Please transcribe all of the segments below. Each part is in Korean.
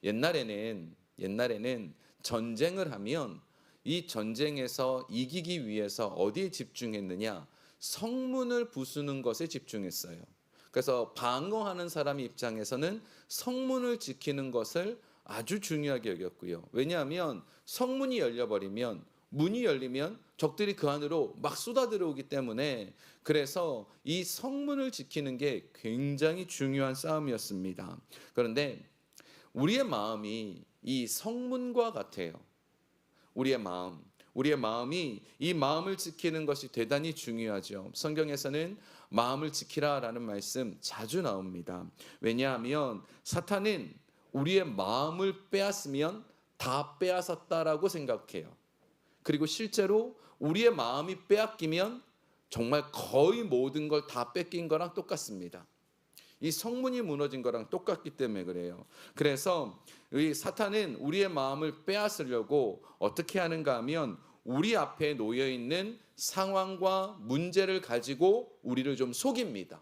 옛날에는 전쟁을 하면 이 전쟁에서 이기기 위해서 어디에 집중했느냐? 성문을 부수는 것에 집중했어요. 그래서 방어하는 사람 입장에서는 성문을 지키는 것을 아주 중요하게 여겼고요. 왜냐하면 성문이 열려버리면, 문이 열리면 적들이 그 안으로 막 쏟아들어오기 때문에, 그래서 이 성문을 지키는 게 굉장히 중요한 싸움이었습니다. 그런데 우리의 마음이 이 성문과 같아요. 우리의 마음이 이 마음을 지키는 것이 대단히 중요하죠. 성경에서는 마음을 지키라라는 말씀 자주 나옵니다. 왜냐하면 사탄은 우리의 마음을 빼앗으면 다 빼앗았다라고 생각해요. 그리고 실제로 우리의 마음이 빼앗기면 정말 거의 모든 걸 다 뺏긴 거랑 똑같습니다. 이 성문이 무너진 거랑 똑같기 때문에 그래요. 그래서 이 사탄은 우리의 마음을 빼앗으려고 어떻게 하는가 하면 우리 앞에 놓여 있는 상황과 문제를 가지고 우리를 좀 속입니다.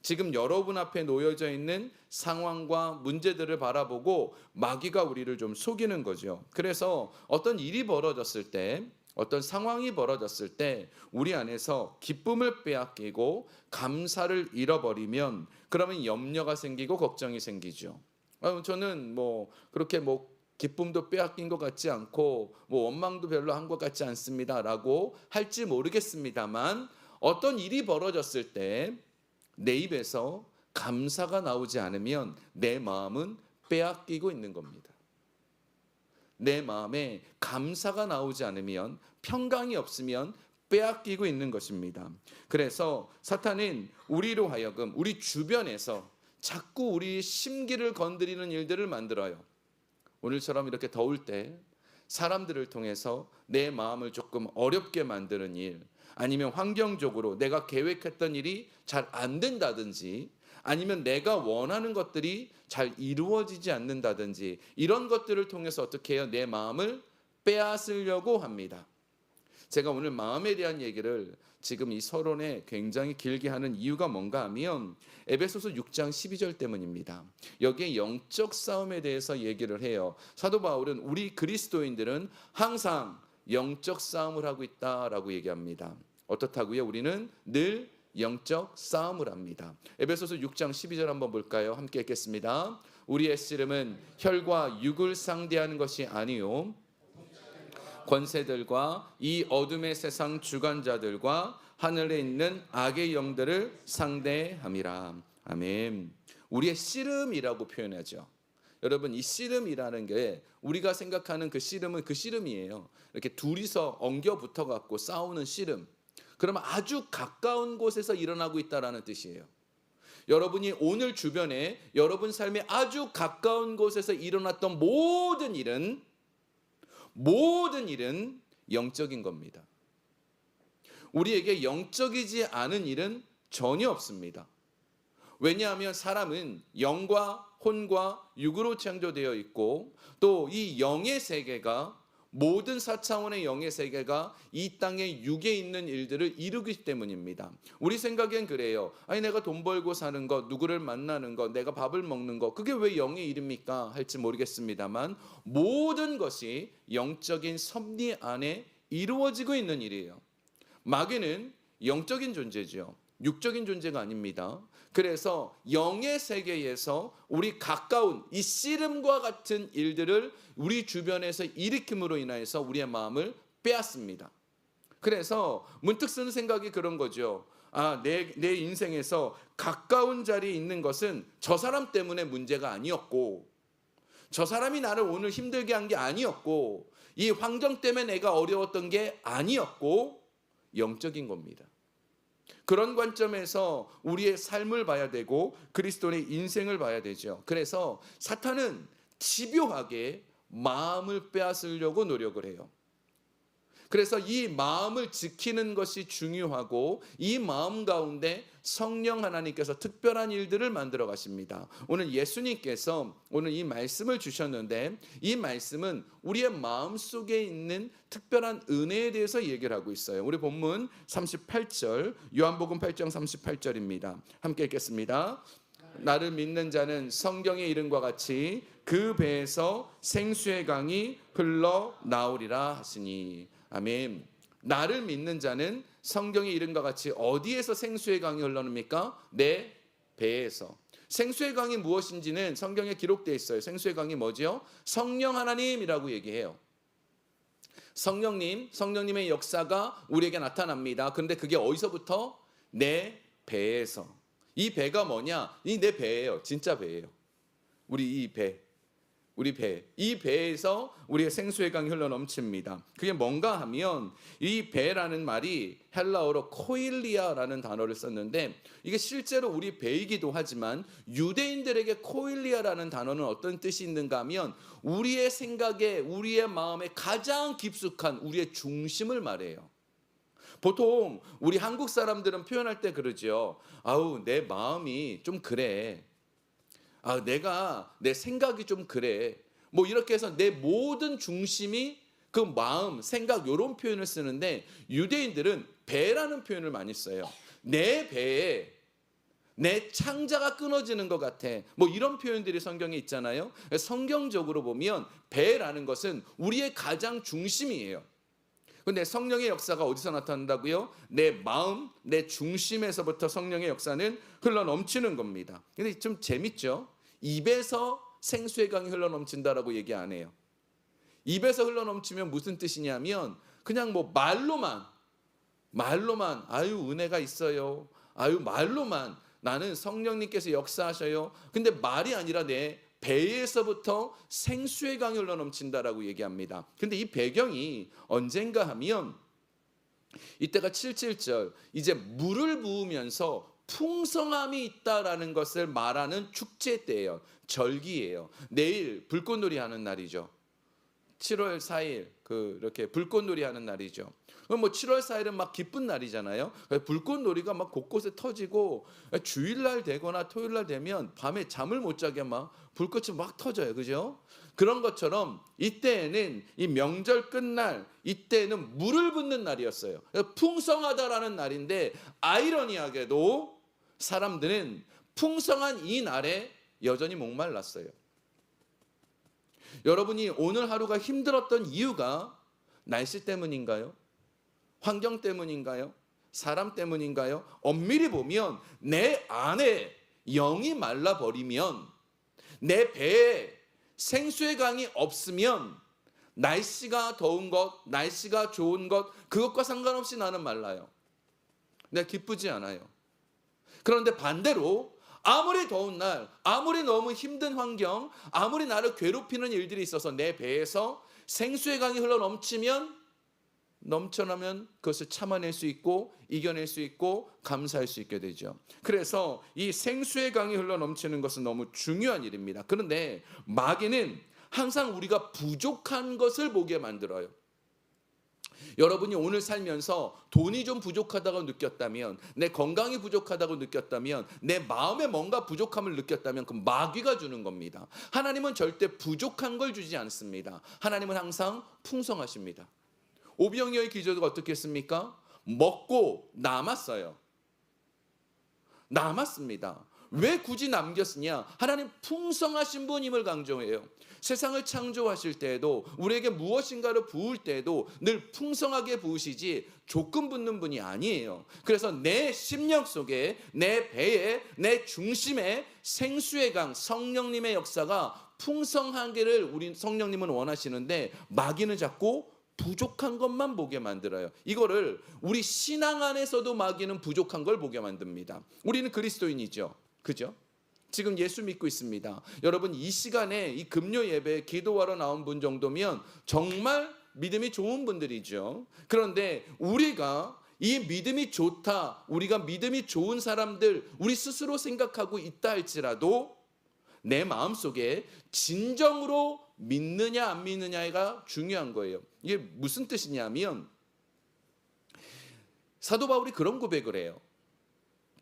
지금 여러분 앞에 놓여져 있는 상황과 문제들을 바라보고 마귀가 우리를 좀 속이는 거죠. 그래서 어떤 일이 벌어졌을 때, 어떤 상황이 벌어졌을 때 우리 안에서 기쁨을 빼앗기고 감사를 잃어버리면, 그러면 염려가 생기고 걱정이 생기죠. 저는 그렇게 기쁨도 빼앗긴 것 같지 않고 원망도 별로 한 것 같지 않습니다라고 할지 모르겠습니다만, 어떤 일이 벌어졌을 때 내 입에서 감사가 나오지 않으면 내 마음은 빼앗기고 있는 겁니다. 내 마음에 감사가 나오지 않으면, 평강이 없으면 빼앗기고 있는 것입니다. 그래서 사탄은 우리로 하여금 우리 주변에서 자꾸 우리 심기를 건드리는 일들을 만들어요. 오늘처럼 이렇게 더울 때 사람들을 통해서 내 마음을 조금 어렵게 만드는 일, 아니면 환경적으로 내가 계획했던 일이 잘 안 된다든지, 아니면 내가 원하는 것들이 잘 이루어지지 않는다든지, 이런 것들을 통해서 어떻게 해요? 내 마음을 빼앗으려고 합니다. 제가 오늘 마음에 대한 얘기를 지금 이 서론에 굉장히 길게 하는 이유가 뭔가 하면 에베소서 6장 12절 때문입니다. 여기에 영적 싸움에 대해서 얘기를 해요. 사도 바울은 우리 그리스도인들은 항상 영적 싸움을 하고 있다라고 얘기합니다. 어떻다고요? 우리는 늘 영적 싸움을 합니다. 에베소서 6장 12절 한번 볼까요? 함께 읽겠습니다. 우리의 씨름은 혈과 육을 상대하는 것이 아니요 권세들과 이 어둠의 세상 주관자들과 하늘에 있는 악의 영들을 상대함이라. 아멘. 우리의 씨름이라고 표현하죠. 여러분, 이 씨름이라는 게 우리가 생각하는 그 씨름은 그 씨름이에요. 이렇게 둘이서 엉겨 붙어 갖고 싸우는 씨름. 그러면 아주 가까운 곳에서 일어나고 있다라는 뜻이에요. 여러분이 오늘 주변에 여러분 삶에 아주 가까운 곳에서 일어났던 모든 일은 영적인 겁니다. 우리에게 영적이지 않은 일은 전혀 없습니다. 왜냐하면 사람은 영과 혼과 육으로 창조되어 있고, 또 이 영의 세계가, 모든 4차원의 영의 세계가 이 땅의 육에 있는 일들을 이루기 때문입니다. 우리 생각엔 그래요. 아니, 내가 돈 벌고 사는 것, 누구를 만나는 것, 내가 밥을 먹는 것, 그게 왜 영의 일입니까? 할지 모르겠습니다만, 모든 것이 영적인 섭리 안에 이루어지고 있는 일이에요. 마귀는 영적인 존재죠. 육적인 존재가 아닙니다. 그래서 영의 세계에서 우리 가까운 이 씨름과 같은 일들을 우리 주변에서 일으킴으로 인하여서 우리의 마음을 빼앗습니다. 그래서 문득 쓰는 생각이 그런 거죠. 내 인생에서 가까운 자리에 있는 것은 저 사람 때문에 문제가 아니었고, 저 사람이 나를 오늘 힘들게 한 게 아니었고, 이 환경 때문에 내가 어려웠던 게 아니었고, 영적인 겁니다. 그런 관점에서 우리의 삶을 봐야 되고 그리스도의 인생을 봐야 되죠. 그래서 사탄은 집요하게 마음을 빼앗으려고 노력을 해요. 그래서 이 마음을 지키는 것이 중요하고, 이 마음 가운데 성령 하나님께서 특별한 일들을 만들어 가십니다. 오늘 예수님께서 오늘 이 말씀을 주셨는데, 이 말씀은 우리의 마음 속에 있는 특별한 은혜에 대해서 얘기를 하고 있어요. 우리 본문 38절, 요한복음 8장 38절입니다. 함께 읽겠습니다. 나를 믿는 자는 성경의 이름과 같이 그 배에서 생수의 강이 흘러나오리라 하시니. 아멘. 나를 믿는 자는 성경의 이름과 같이 어디에서 생수의 강이 흘러납니까? 내 배에서. 생수의 강이 무엇인지는 성경에 기록되어 있어요. 생수의 강이 뭐지요? 성령 하나님이라고 얘기해요. 성령님의 역사가 우리에게 나타납니다. 그런데 그게 어디서부터? 내 배에서. 이 배가 뭐냐? 이 내 배예요. 진짜 배예요. 우리 이 배에서 우리의 생수의 강이 흘러넘칩니다. 그게 뭔가 하면 이 배라는 말이 헬라어로 코일리아라는 단어를 썼는데, 이게 실제로 우리 배이기도 하지만 유대인들에게 코일리아라는 단어는 어떤 뜻이 있는가 하면 우리의 생각에, 우리의 마음에 가장 깊숙한 우리의 중심을 말해요. 보통 우리 한국 사람들은 표현할 때 그러죠. 아우, 내 마음이 좀 그래. 내 생각이 좀 그래. 뭐 이렇게 해서 내 모든 중심이 그 마음, 생각, 이런 표현을 쓰는데, 유대인들은 배라는 표현을 많이 써요. 내 배에 내 창자가 끊어지는 것 같아. 뭐 이런 표현들이 성경에 있잖아요. 성경적으로 보면 배라는 것은 우리의 가장 중심이에요. 근데 성령의 역사가 어디서 나타난다고요? 내 마음, 내 중심에서부터 성령의 역사는 흘러넘치는 겁니다. 근데 좀 재밌죠? 입에서 생수의 강이 흘러넘친다라고 얘기 안 해요. 입에서 흘러넘치면 무슨 뜻이냐면 그냥 뭐 말로만 아유 은혜가 있어요. 아유 말로만 나는 성령님께서 역사하셔요. 근데 말이 아니라 내 배에서부터 생수의 강이 흘러넘친다라고 얘기합니다. 근데 이 배경이 언젠가 하면 이때가 7.7절, 이제 물을 부으면서 풍성함이 있다라는 것을 말하는 축제 때예요. 절기예요. 내일 불꽃놀이 하는 날이죠. 7월 4일 이렇게 불꽃놀이 하는 날이죠. 뭐 7월 4일은 막 기쁜 날이잖아요. 불꽃놀이가 막 곳곳에 터지고, 주일날 되거나 토요일날 되면 밤에 잠을 못 자게 막 불꽃이 막 터져요. 그죠? 그런 것처럼 이때에는 이 명절 끝날 이때는 물을 붓는 날이었어요. 풍성하다라는 날인데, 아이러니하게도 사람들은 풍성한 이 날에 여전히 목말랐어요. 여러분이 오늘 하루가 힘들었던 이유가 날씨 때문인가요? 환경 때문인가요? 사람 때문인가요? 엄밀히 보면 내 안에 영이 말라버리면, 내 배에 생수의 강이 없으면 날씨가 더운 것, 날씨가 좋은 것, 그것과 상관없이 나는 말라요. 내가 기쁘지 않아요. 그런데 반대로 아무리 더운 날, 아무리 너무 힘든 환경, 아무리 나를 괴롭히는 일들이 있어서 내 배에서 생수의 강이 넘쳐나면 그것을 참아낼 수 있고 이겨낼 수 있고 감사할 수 있게 되죠. 그래서 이 생수의 강이 흘러넘치는 것은 너무 중요한 일입니다. 그런데 마귀는 항상 우리가 부족한 것을 보게 만들어요. 여러분이 오늘 살면서 돈이 좀 부족하다고 느꼈다면, 내 건강이 부족하다고 느꼈다면, 내 마음에 뭔가 부족함을 느꼈다면 그 마귀가 주는 겁니다. 하나님은 절대 부족한 걸 주지 않습니다. 하나님은 항상 풍성하십니다. 오병이어의 기적이 어떻게 했습니까? 먹고 남았어요. 남았습니다. 왜 굳이 남겼으냐? 하나님 풍성하신 분임을 강조해요. 세상을 창조하실 때에도, 우리에게 무엇인가를 부을 때에도 늘 풍성하게 부으시지 조건 붙는 분이 아니에요. 그래서 내 심령 속에, 내 배에, 내 중심에 생수의 강, 성령님의 역사가 풍성하기를 우리 성령님은 원하시는데, 마귀는 자꾸 부족한 것만 보게 만들어요. 이거를 우리 신앙 안에서도 마귀는 부족한 걸 보게 만듭니다. 우리는 그리스도인이죠. 그죠? 지금 예수 믿고 있습니다. 여러분, 이 시간에 이 금요 예배에 기도하러 나온 분 정도면 정말 믿음이 좋은 분들이죠. 그런데 우리가 이 믿음이 좋다, 우리가 믿음이 좋은 사람들, 우리 스스로 생각하고 있다 할지라도 내 마음속에 진정으로 믿느냐 안 믿느냐가 중요한 거예요. 이게 무슨 뜻이냐면, 사도 바울이 그런 고백을 해요.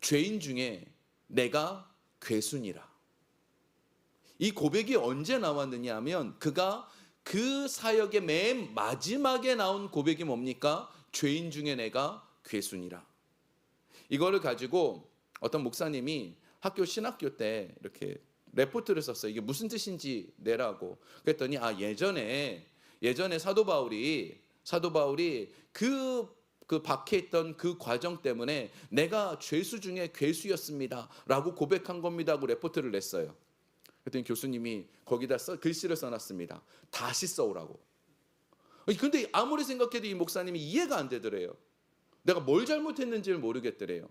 죄인 중에 내가 괴순이라. 이 고백이 언제 나왔느냐 하면, 그가 그 사역의 맨 마지막에 나온 고백이 뭡니까? 죄인 중에 내가 괴순이라. 이거를 가지고 어떤 목사님이 학교 신학교 때 이렇게 레포트를 썼어요. 이게 무슨 뜻인지 내라고. 그랬더니 예전에 사도 바울이 그 박해했던 그 과정 때문에 내가 죄수 중에 괴수였습니다라고 고백한 겁니다고 레포트를 냈어요. 그랬더니 교수님이 거기다 글씨를 써놨습니다. 다시 써오라고. 근데 아무리 생각해도 이 목사님이 이해가 안 되더래요. 내가 뭘 잘못했는지를 모르겠더래요.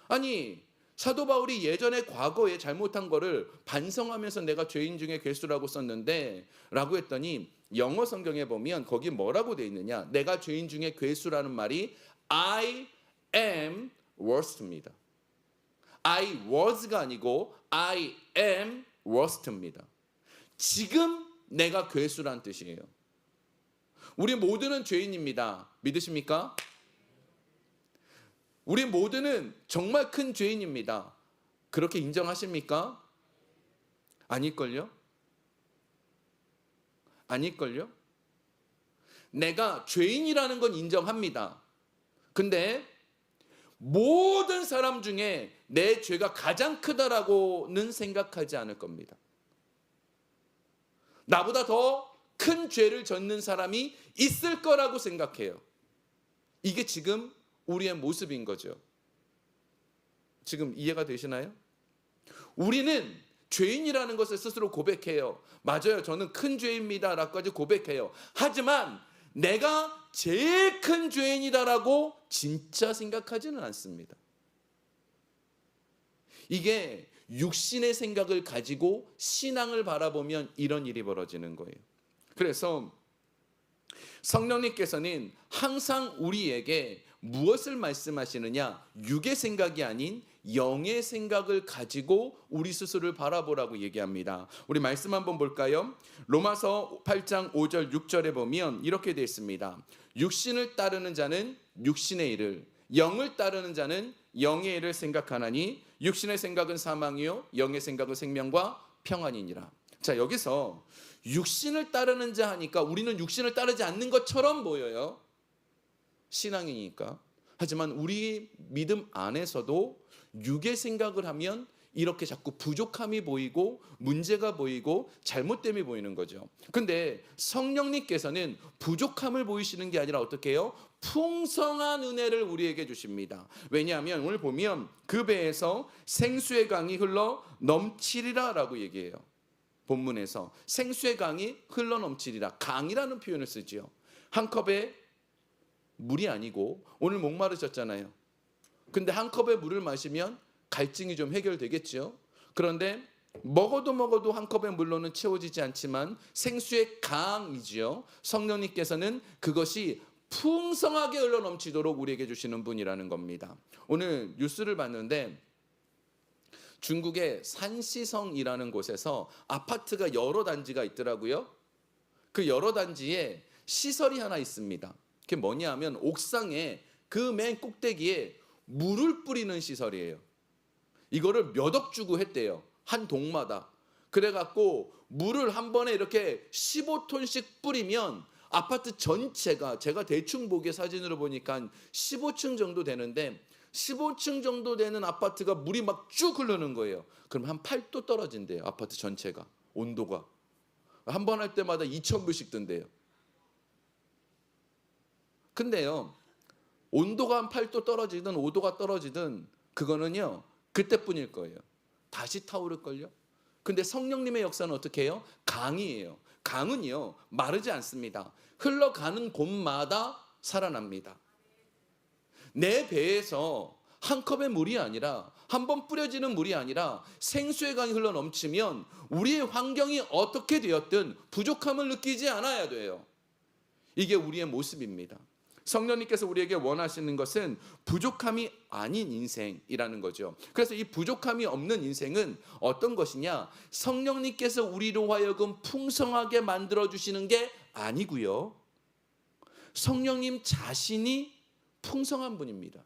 아니, 사도 바울이 예전에 과거에 잘못한 거를 반성하면서 내가 죄인 중에 괴수라고 썼는데 라고 했더니 영어 성경에 보면 거기 뭐라고 돼 있느냐, 내가 죄인 중에 괴수라는 말이 I am worst입니다. I was가 아니고 I am worst입니다. 지금 내가 괴수란 뜻이에요. 우리 모두는 죄인입니다. 믿으십니까? 우리 모두는 정말 큰 죄인입니다. 그렇게 인정하십니까? 아닐걸요? 아닐걸요? 내가 죄인이라는 건 인정합니다. 근데 모든 사람 중에 내 죄가 가장 크다라고는 생각하지 않을 겁니다. 나보다 더 큰 죄를 졌는 사람이 있을 거라고 생각해요. 이게 지금 우리의 모습인 거죠. 지금 이해가 되시나요? 우리는 죄인이라는 것을 스스로 고백해요. 맞아요. 저는 큰 죄입니다. 라고까지 고백해요. 하지만 내가 제일 큰 죄인이다라고 진짜 생각하지는 않습니다. 이게 육신의 생각을 가지고 신앙을 바라보면 이런 일이 벌어지는 거예요. 그래서 성령님께서는 항상 우리에게 무엇을 말씀하시느냐, 육의 생각이 아닌 영의 생각을 가지고 우리 스스로를 바라보라고 얘기합니다. 우리 말씀 한번 볼까요? 로마서 8장 5절 6절에 보면 이렇게 되어 있습니다. 육신을 따르는 자는 육신의 일을, 영을 따르는 자는 영의 일을 생각하나니 육신의 생각은 사망이요 영의 생각은 생명과 평안이니라. 자, 여기서 육신을 따르는 자 하니까 우리는 육신을 따르지 않는 것처럼 보여요. 신앙이니까. 하지만 우리 믿음 안에서도 육의 생각을 하면 이렇게 자꾸 부족함이 보이고 문제가 보이고 잘못됨이 보이는 거죠. 근데 성령님께서는 부족함을 보이시는 게 아니라 어떻게 해요? 풍성한 은혜를 우리에게 주십니다. 왜냐하면 오늘 보면 그 배에서 생수의 강이 흘러 넘치리라 라고 얘기해요. 본문에서 생수의 강이 흘러 넘치리라, 강이라는 표현을 쓰지요. 한 컵에 물이 아니고, 오늘 목마르셨잖아요. 근데 한 컵의 물을 마시면 갈증이 좀 해결되겠죠. 그런데 먹어도 한 컵의 물로는 채워지지 않지만 생수의 강이지요. 성령님께서는 그것이 풍성하게 흘러 넘치도록 우리에게 주시는 분이라는 겁니다. 오늘 뉴스를 봤는데 중국의 산시성이라는 곳에서 아파트가 여러 단지가 있더라고요. 그 여러 단지에 시설이 하나 있습니다. 그게 뭐냐 하면 옥상에 그 맨 꼭대기에 물을 뿌리는 시설이에요. 이거를 몇 억 주고 했대요. 한 동마다. 그래갖고 물을 한 번에 이렇게 15톤씩 뿌리면 아파트 전체가, 제가 대충 보기에 사진으로 보니까 15층 정도 되는데 15층 정도 되는 아파트가 물이 막 쭉 흐르는 거예요. 그럼 한 8도 떨어진대요. 아파트 전체가. 온도가. 한 번 할 때마다 2,000불씩 든대요. 근데요, 온도가 한 8도 떨어지든 5도가 떨어지든 그거는요, 그때뿐일 거예요. 다시 타오를걸요. 근데 성령님의 역사는 어떻게 해요? 강이에요. 강은요, 마르지 않습니다. 흘러가는 곳마다 살아납니다. 내 배에서 한 컵의 물이 아니라, 한 번 뿌려지는 물이 아니라 생수의 강이 흘러 넘치면 우리의 환경이 어떻게 되었든 부족함을 느끼지 않아야 돼요. 이게 우리의 모습입니다. 성령님께서 우리에게 원하시는 것은 부족함이 아닌 인생이라는 거죠. 그래서 이 부족함이 없는 인생은 어떤 것이냐? 성령님께서 우리로 하여금 풍성하게 만들어주시는 게 아니고요. 성령님 자신이 풍성한 분입니다.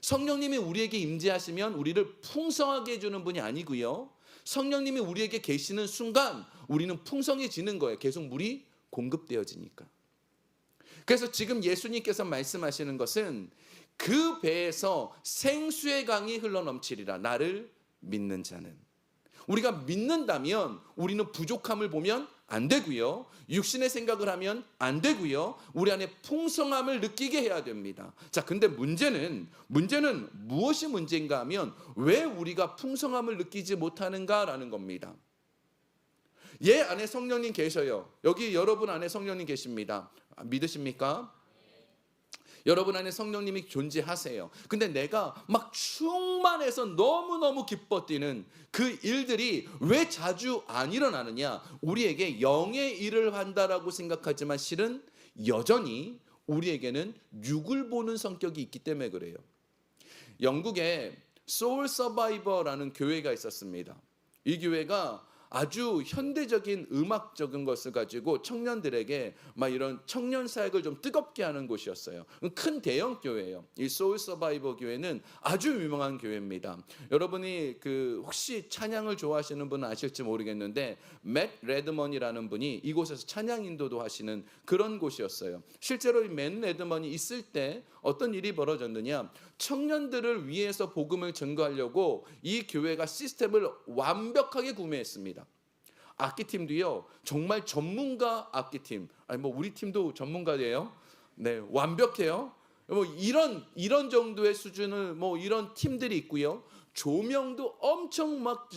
성령님이 우리에게 임재하시면 우리를 풍성하게 해주는 분이 아니고요. 성령님이 우리에게 계시는 순간 우리는 풍성해지는 거예요. 계속 물이 공급되어지니까. 그래서 지금 예수님께서 말씀하시는 것은 그 배에서 생수의 강이 흘러넘치리라. 나를 믿는 자는. 우리가 믿는다면 우리는 부족함을 보면 안 되고요. 육신의 생각을 하면 안 되고요. 우리 안에 풍성함을 느끼게 해야 됩니다. 자, 근데 문제는 무엇이 문제인가 하면 왜 우리가 풍성함을 느끼지 못하는가라는 겁니다. 얘 안에 성령님 계셔요. 여기 여러분 안에 성령님 계십니다. 믿으십니까? 여러분 안에 성령님이 존재하세요. 근데 내가 막 충만해서 너무너무 기뻐 뛰는 그 일들이 왜 자주 안 일어나느냐? 우리에게 영의 일을 한다라고 생각하지만 실은 여전히 우리에게는 육을 보는 성격이 있기 때문에 그래요. 영국에 소울 서바이버라는 교회가 있었습니다. 이 교회가 아주 현대적인 음악적인 것을 가지고 청년들에게 막 이런 청년 사역을 좀 뜨겁게 하는 곳이었어요. 큰 대형 교회예요. 이 소울 서바이버 교회는 아주 유명한 교회입니다. 여러분이 혹시 찬양을 좋아하시는 분은 아실지 모르겠는데 맷 레드먼이라는 분이 이곳에서 찬양 인도도 하시는 그런 곳이었어요. 실제로 이 맷 레드먼이 있을 때 어떤 일이 벌어졌느냐? 청년들을 위해서 복음을 전거하려고 이 교회가 시스템을 완벽하게 구매했습니다. 악기팀도요, 정말 전문가 악기팀. 아니 뭐 우리 팀도 전문가예요. 네, 완벽해요. 뭐 이런 정도의 수준을 뭐 이런 팀들이 있고요. 조명도 엄청 막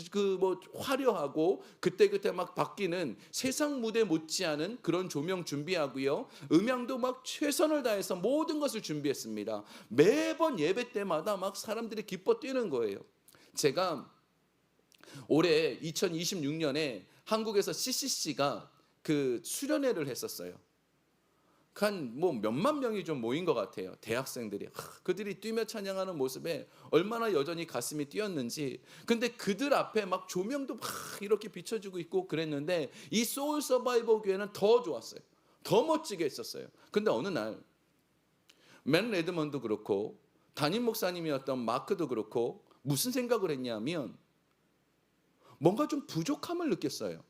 화려하고 그때 막 바뀌는 세상 무대 못지않은 그런 조명 준비하고요. 음향도 막 최선을 다해서 모든 것을 준비했습니다. 매번 예배 때마다 막 사람들이 기뻐 뛰는 거예요. 제가 올해 2026년에 한국에서 CCC가 수련회를 했었어요. 한 뭐 몇만 명이 좀 모인 것 같아요. 대학생들이 그들이 뛰며 찬양하는 모습에 얼마나 여전히 가슴이 뛰었는지. 근데 그들 앞에 막 조명도 막 이렇게 비춰주고 있고 그랬는데 이 소울 서바이버 교회는 더 좋았어요. 더 멋지게 했었어요. 근데 어느 날 맨 레드먼도 그렇고 담임 목사님이었던 마크도 그렇고 무슨 생각을 했냐면 뭔가 좀 부족함을 느꼈어요.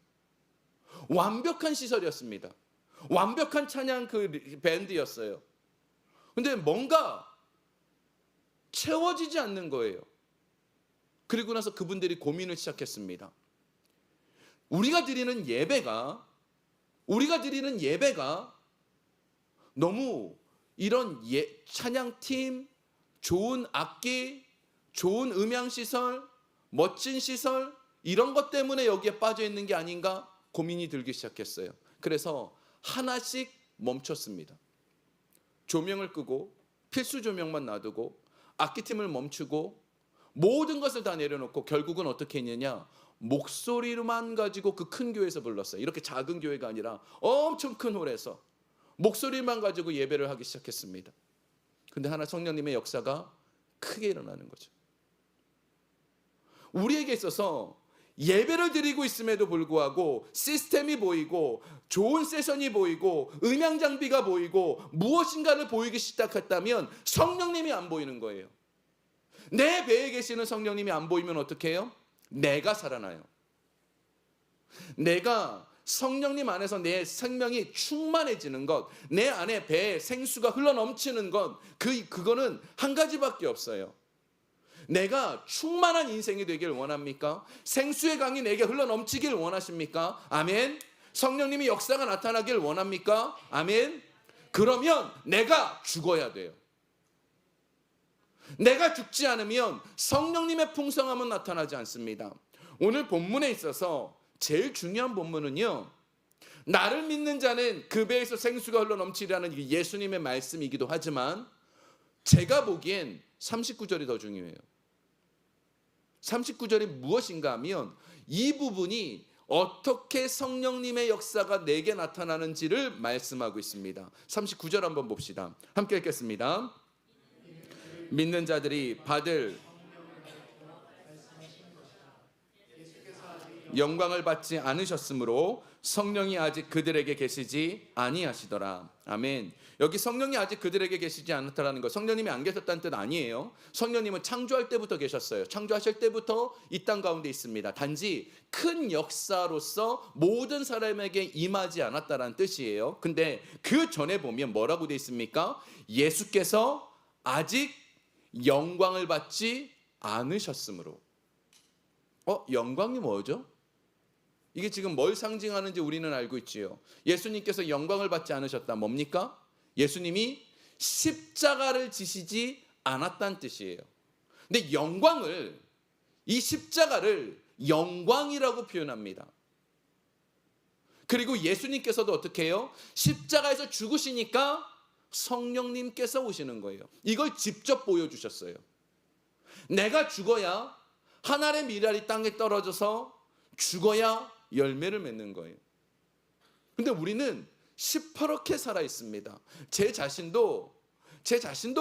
완벽한 시설이었습니다. 완벽한 찬양 밴드였어요. 근데 뭔가 채워지지 않는 거예요. 그리고 나서 그분들이 고민을 시작했습니다. 우리가 드리는 예배가 너무 이런 찬양팀, 좋은 악기, 좋은 음향시설, 멋진 시설 이런 것 때문에 여기에 빠져 있는 게 아닌가 고민이 들기 시작했어요. 그래서 하나씩 멈췄습니다. 조명을 끄고 필수 조명만 놔두고 악기팀을 멈추고 모든 것을 다 내려놓고 결국은 어떻게 했느냐? 목소리로만 가지고 그 큰 교회에서 불렀어요. 이렇게 작은 교회가 아니라 엄청 큰 홀에서 목소리만 가지고 예배를 하기 시작했습니다. 근데 하나 성령님의 역사가 크게 일어나는 거죠. 우리에게 있어서 예배를 드리고 있음에도 불구하고 시스템이 보이고 좋은 세션이 보이고 음향 장비가 보이고 무엇인가를 보이기 시작했다면 성령님이 안 보이는 거예요. 내 배에 계시는 성령님이 안 보이면 어떻게 해요? 내가 살아나요. 내가 성령님 안에서 내 생명이 충만해지는 것, 내 안에 배에 생수가 흘러넘치는 것, 그거는 한 가지밖에 없어요. 내가 충만한 인생이 되길 원합니까? 생수의 강이 내게 흘러넘치길 원하십니까? 아멘. 성령님이 역사가 나타나길 원합니까? 아멘. 그러면 내가 죽어야 돼요. 내가 죽지 않으면 성령님의 풍성함은 나타나지 않습니다. 오늘 본문에 있어서 제일 중요한 본문은요, 나를 믿는 자는 그 배에서 생수가 흘러넘치리라는 예수님의 말씀이기도 하지만 제가 보기엔 39절이 더 중요해요. 39절이 무엇인가 하면 이 부분이 어떻게 성령님의 역사가 내게 나타나는지를 말씀하고 있습니다. 39절 한번 봅시다. 함께 읽겠습니다. 믿는 자들이 받을 영광을 받지 않으셨으므로 성령이 아직 그들에게 계시지 아니하시더라. 아멘. 여기 성령이 아직 그들에게 계시지 않았다라는 것, 성령님이 안 계셨다는 뜻 아니에요. 성령님은 창조할 때부터 계셨어요. 창조하실 때부터 이 땅 가운데 있습니다. 단지 큰 역사로서 모든 사람에게 임하지 않았다라는 뜻이에요. 근데 그 전에 보면 뭐라고 되어 있습니까? 예수께서 아직 영광을 받지 않으셨으므로. 영광이 뭐죠? 이게 지금 뭘 상징하는지 우리는 알고 있지요. 예수님께서 영광을 받지 않으셨다. 뭡니까? 예수님이 십자가를 지시지 않았다는 뜻이에요. 근데 영광을, 이 십자가를 영광이라고 표현합니다. 그리고 예수님께서도 어떻게 해요? 십자가에서 죽으시니까 성령님께서 오시는 거예요. 이걸 직접 보여주셨어요. 내가 죽어야 하늘의 미랄이 땅에 떨어져서 죽어야 열매를 맺는 거예요. 근데 우리는 시퍼렇게 살아 있습니다. 제 자신도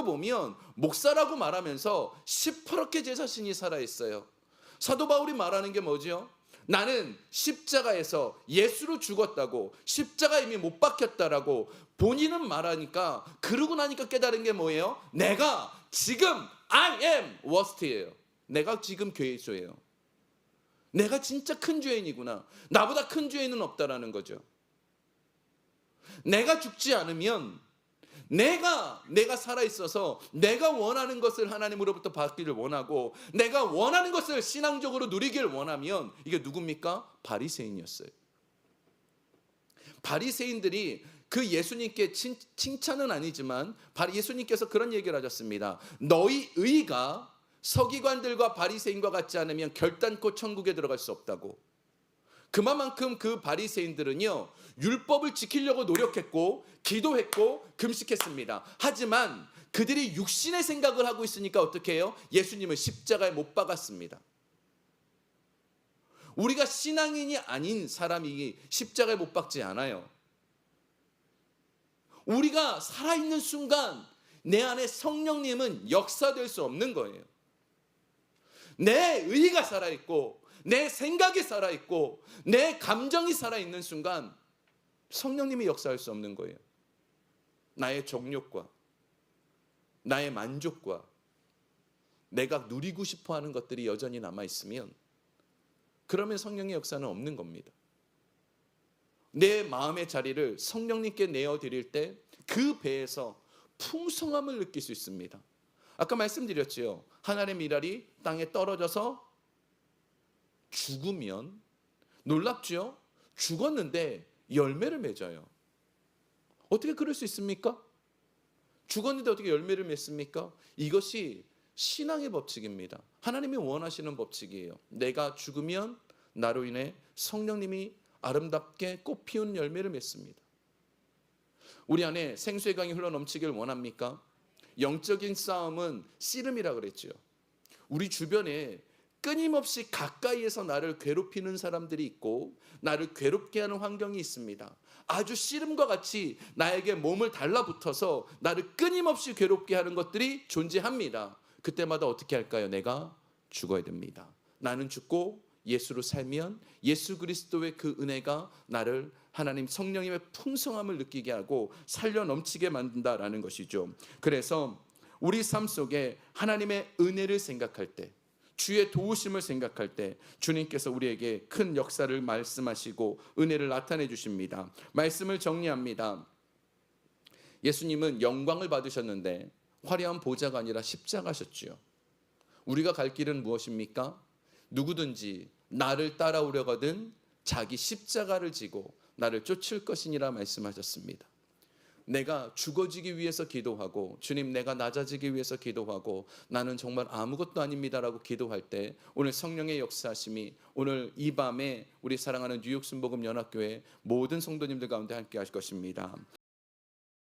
보면 목사라고 말하면서 시퍼렇게 제 자신이 살아 있어요. 사도 바울이 말하는 게 뭐죠? 나는 십자가에서 예수로 죽었다고, 십자가 이미 못 박혔다라고 본인은 말하니까, 그러고 나니까 깨달은 게 뭐예요? 내가 지금 I am worst예요. 내가 지금 괴수예요. 내가 진짜 큰 죄인이구나. 나보다 큰 죄인은 없다라는 거죠. 내가 죽지 않으면 내가 살아있어서 내가 원하는 것을 하나님으로부터 받기를 원하고 내가 원하는 것을 신앙적으로 누리길 원하면, 이게 누굽니까? 바리새인이었어요. 바리새인들이 그 예수님께 칭찬은 아니지만 예수님께서 그런 얘기를 하셨습니다. 너희 의가 서기관들과 바리새인과 같지 않으면 결단코 천국에 들어갈 수 없다고. 그만큼 그 바리새인들은요, 율법을 지키려고 노력했고 기도했고 금식했습니다. 하지만 그들이 육신의 생각을 하고 있으니까 어떻게 해요? 예수님을 십자가에 못 박았습니다. 우리가 신앙인이 아닌 사람이 십자가에 못 박지 않아요. 우리가 살아있는 순간 내 안에 성령님은 역사될 수 없는 거예요. 내 의가 살아있고 내 생각이 살아있고 내 감정이 살아있는 순간 성령님이 역사할 수 없는 거예요. 나의 정욕과 나의 만족과 내가 누리고 싶어하는 것들이 여전히 남아있으면, 그러면 성령의 역사는 없는 겁니다. 내 마음의 자리를 성령님께 내어드릴 때 그 배에서 풍성함을 느낄 수 있습니다. 아까 말씀드렸지요. 하늘의 미랄이 땅에 떨어져서 죽으면, 놀랍죠? 죽었는데 열매를 맺어요. 어떻게 그럴 수 있습니까? 죽었는데 어떻게 열매를 맺습니까? 이것이 신앙의 법칙입니다. 하나님이 원하시는 법칙이에요. 내가 죽으면 나로 인해 성령님이 아름답게 꽃 피운 열매를 맺습니다. 우리 안에 생수의 강이 흘러넘치길 원합니까? 영적인 싸움은 씨름이라 그랬죠. 우리 주변에 끊임없이 가까이에서 나를 괴롭히는 사람들이 있고 나를 괴롭게 하는 환경이 있습니다. 아주 씨름과 같이 나에게 몸을 달라붙어서 나를 끊임없이 괴롭게 하는 것들이 존재합니다. 그때마다 어떻게 할까요? 내가 죽어야 됩니다. 나는 죽고 예수로 살면 예수 그리스도의 그 은혜가 나를 하나님 성령님의 풍성함을 느끼게 하고 살려 넘치게 만든다라는 것이죠. 그래서 우리 삶 속에 하나님의 은혜를 생각할 때, 주의 도우심을 생각할 때 주님께서 우리에게 큰 역사를 말씀하시고 은혜를 나타내 주십니다. 말씀을 정리합니다. 예수님은 영광을 받으셨는데 화려한 보좌가 아니라 십자가셨지요. 우리가 갈 길은 무엇입니까? 누구든지 나를 따라오려거든 자기 십자가를 지고 나를 쫓을 것이니라 말씀하셨습니다. 내가 죽어지기 위해서 기도하고 주님 내가 낮아지기 위해서 기도하고 나는 정말 아무것도 아닙니다라고 기도할 때 오늘 성령의 역사하심이 오늘 이 밤에 우리 사랑하는 뉴욕 순복음 연합교회 모든 성도님들 가운데 함께 하실 것입니다.